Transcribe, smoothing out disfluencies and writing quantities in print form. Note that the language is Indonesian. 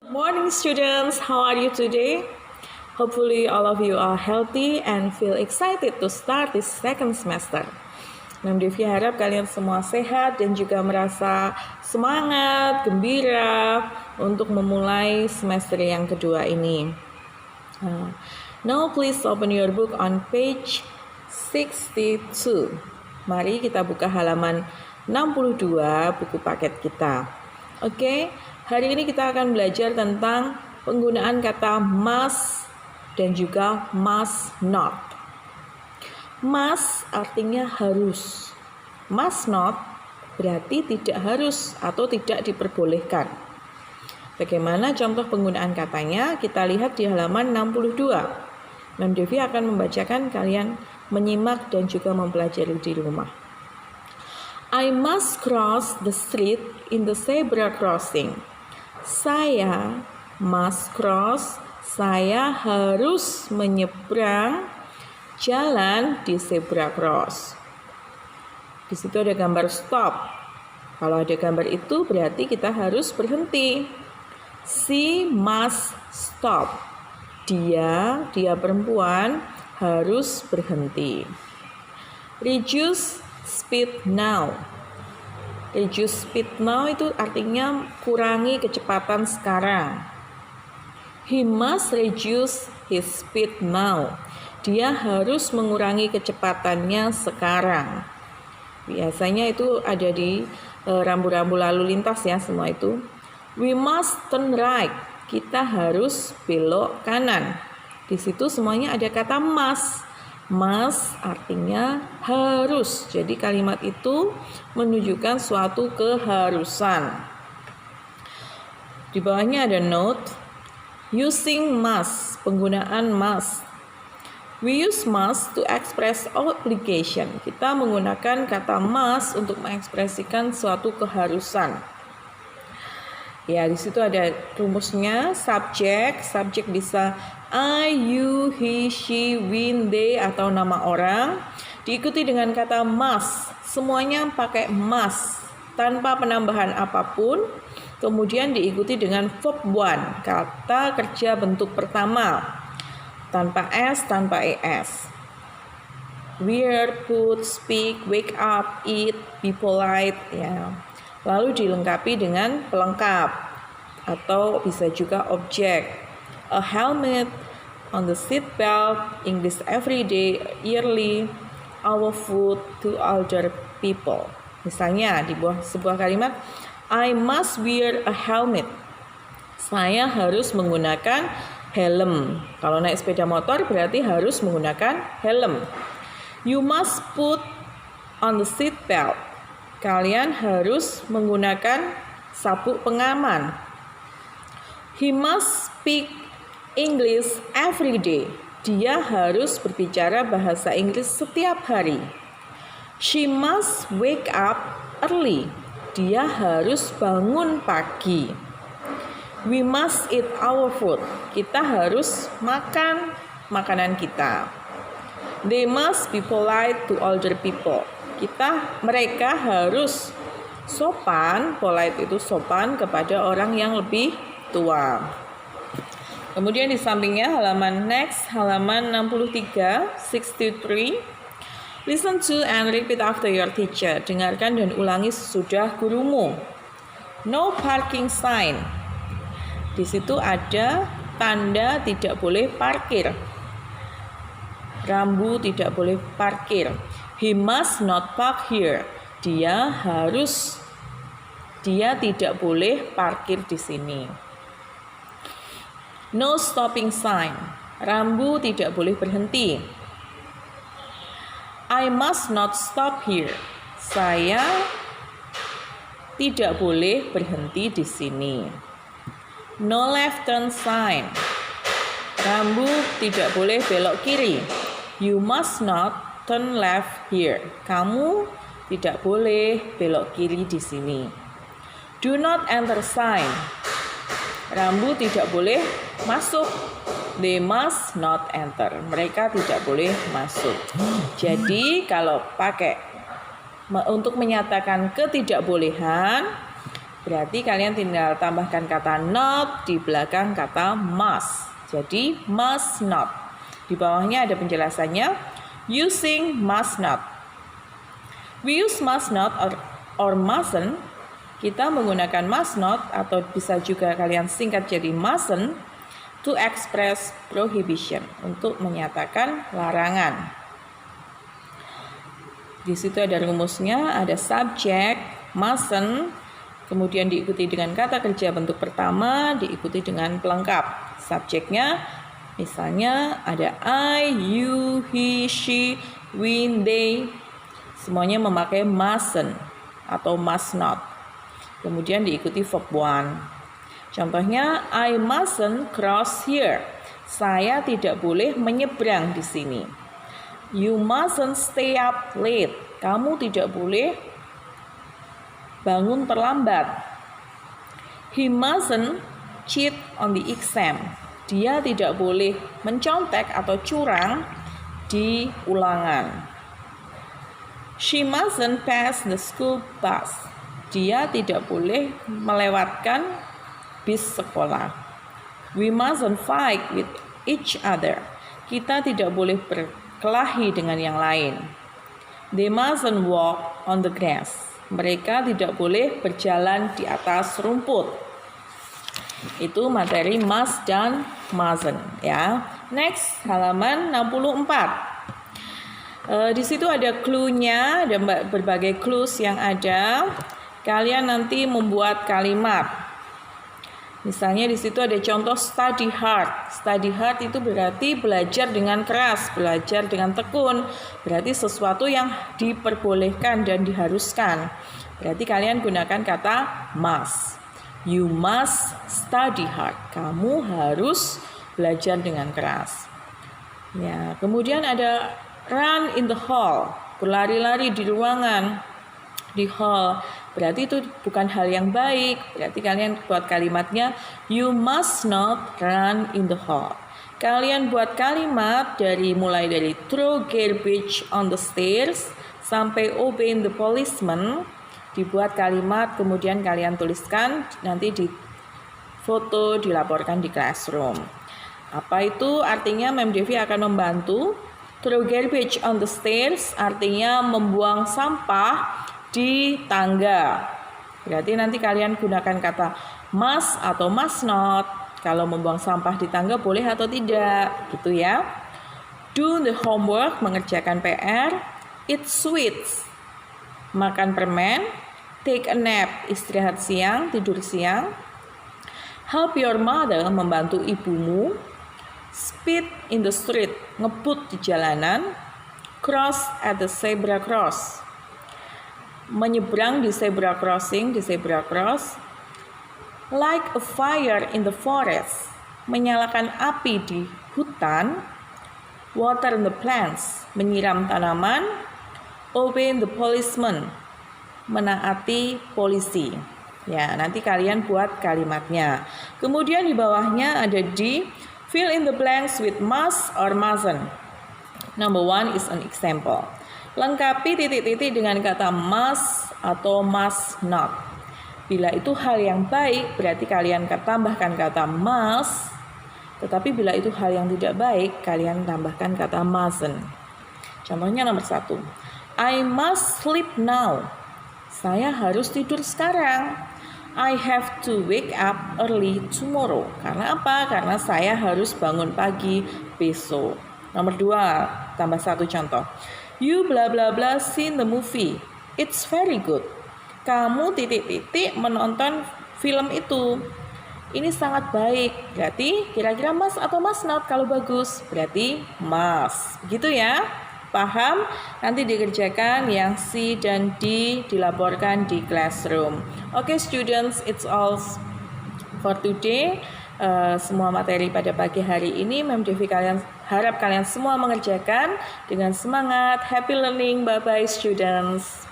Morning students, how are you today? Hopefully all of you are healthy and feel excited to start this second semester. Devi harap kalian semua sehat dan juga merasa semangat, gembira untuk memulai semester yang kedua ini. Now please open your book on page 62. Mari kita buka halaman 62 buku paket kita. Oke, hari ini kita akan belajar tentang penggunaan kata must dan juga must not. Must artinya harus. Must not berarti tidak harus atau tidak diperbolehkan. Bagaimana contoh penggunaan katanya? Kita lihat di halaman 62. Ma'am Devi akan membacakan, kalian menyimak dan juga mempelajari di rumah. I must cross the street in the zebra crossing. Saya must cross, saya harus menyeberang jalan di zebra cross. Di situ ada gambar stop. Kalau ada gambar itu berarti kita harus berhenti. She must stop. Dia perempuan harus berhenti. Reduce speed now. Reduce speed now itu artinya kurangi kecepatan sekarang. He must reduce his speed now. Dia harus mengurangi kecepatannya sekarang. Biasanya itu ada di rambu-rambu lalu lintas ya, semua itu. We must turn right. Kita harus belok kanan. Di situ semuanya ada kata must. Must artinya harus. Jadi kalimat itu menunjukkan suatu keharusan. Di bawahnya ada note. Using must, penggunaan must. We use must to express obligation. Kita menggunakan kata must untuk mengekspresikan suatu keharusan. Ya, di situ ada rumusnya. Subjek bisa I, you, he, she, we, they atau nama orang. Diikuti dengan kata must. Semuanya pakai must tanpa penambahan apapun. Kemudian diikuti dengan verb one, kata kerja bentuk pertama. Tanpa s, tanpa es. Wear, put, speak, wake up, eat, be polite, ya. Lalu dilengkapi dengan pelengkap atau bisa juga objek. A helmet, on the seat belt, English everyday, yearly, our food to older people. Misalnya di bawah sebuah kalimat, I must wear a helmet. Saya harus menggunakan helm. Kalau naik sepeda motor berarti harus menggunakan helm. You must put on the seat belt. Kalian harus menggunakan sabuk pengaman. He must speak English every day. Dia harus berbicara bahasa Inggris setiap hari. She must wake up early. Dia harus bangun pagi. We must eat our food. Kita harus makan makanan kita. They must be polite to older people. Mereka harus sopan, polite itu sopan kepada orang yang lebih tua. Kemudian di sampingnya halaman 63. Listen to and repeat after your teacher. Dengarkan dan ulangi sesudah gurumu. No parking sign. Di situ ada tanda tidak boleh parkir. Rambu tidak boleh parkir. He must not park here. Dia tidak boleh parkir di sini. No stopping sign. Rambu tidak boleh berhenti. I must not stop here. Saya tidak boleh berhenti di sini. No left turn sign. Rambu tidak boleh belok kiri. You must not turn left here. Kamu tidak boleh belok kiri di sini. Do not enter sign. Rambu tidak boleh masuk. They must not enter. Mereka tidak boleh masuk. Jadi kalau pakai untuk menyatakan ketidakbolehan, Berarti kalian tinggal tambahkan kata not di belakang kata must. Jadi must not. Di bawahnya ada penjelasannya. Using must not. We use must not or mustn't. Kita menggunakan must not atau bisa juga kalian singkat jadi mustn't to express prohibition, untuk menyatakan larangan. Di situ ada rumusnya, ada subject, mustn't, kemudian diikuti dengan kata kerja bentuk pertama, diikuti dengan pelengkap. Subjeknya misalnya ada I, you, he, she, we, they. Semuanya memakai mustn't atau must not. Kemudian diikuti verb one. Contohnya, I mustn't cross here. Saya tidak boleh menyeberang di sini. You mustn't stay up late. Kamu tidak boleh bangun terlambat. He mustn't cheat on the exam. Dia tidak boleh mencontek atau curang di ulangan. She mustn't pass the school bus. Dia tidak boleh melewatkan bis sekolah. We mustn't fight with each other. Kita tidak boleh berkelahi dengan yang lain. They mustn't walk on the grass. Mereka tidak boleh berjalan di atas rumput. Itu materi must dan mustn't ya. Next, halaman 64. Di situ ada clue-nya, ada berbagai clues yang ada. Kalian nanti membuat kalimat. Misalnya di situ ada contoh study hard. Study hard itu berarti belajar dengan keras, belajar dengan tekun. Berarti sesuatu yang diperbolehkan dan diharuskan. Berarti kalian gunakan kata must. You must study hard. Kamu harus belajar dengan keras. Ya, kemudian ada run in the hall, berlari-lari di ruangan, di hall. Berarti itu bukan hal yang baik. Berarti kalian buat kalimatnya, you must not run in the hall. Kalian buat kalimat mulai dari throw garbage on the stairs sampai obey the policeman. Dibuat kalimat, kemudian kalian tuliskan, nanti di foto, dilaporkan di classroom. Apa itu? Artinya Mem Devi akan membantu. Throw garbage on the stairs artinya membuang sampah di tangga. Berarti nanti kalian gunakan kata must atau must not. Kalau membuang sampah di tangga boleh atau tidak, gitu ya. Do the homework, mengerjakan PR. Eat sweets, makan permen. Take a nap, istirahat siang, tidur siang. Help your mother, membantu ibumu. Speed in the street, ngebut di jalanan. Cross at the zebra cross, menyeberang di zebra crossing, di zebra cross. Like a fire in the forest, menyalakan api di hutan. Water the plants, menyiram tanaman. Obey the policeman, menaati polisi. Ya, nanti kalian buat kalimatnya. Kemudian di bawahnya ada di fill in the blanks with must or mustn't. Number one is an example. Lengkapi titik-titik dengan kata must atau must not. Bila itu hal yang baik, berarti kalian tambahkan kata must. Tetapi bila itu hal yang tidak baik, kalian tambahkan kata mustn't. Contohnya nomor 1. I must sleep now. Saya harus tidur sekarang. I have to wake up early tomorrow. Karena apa? Karena saya harus bangun pagi besok. Nomor 2, tambah 1 contoh. You bla bla bla seen the movie. It's very good. Kamu titik-titik menonton film itu. Ini sangat baik. Berarti kira-kira must atau must not kalau bagus? Berarti must. Gitu ya. Paham? Nanti dikerjakan yang C dan D dilaporkan di classroom. Oke, students, it's all for today. Semua materi pada pagi hari ini Mem Devi harap kalian semua mengerjakan dengan semangat. Happy learning. Bye bye students.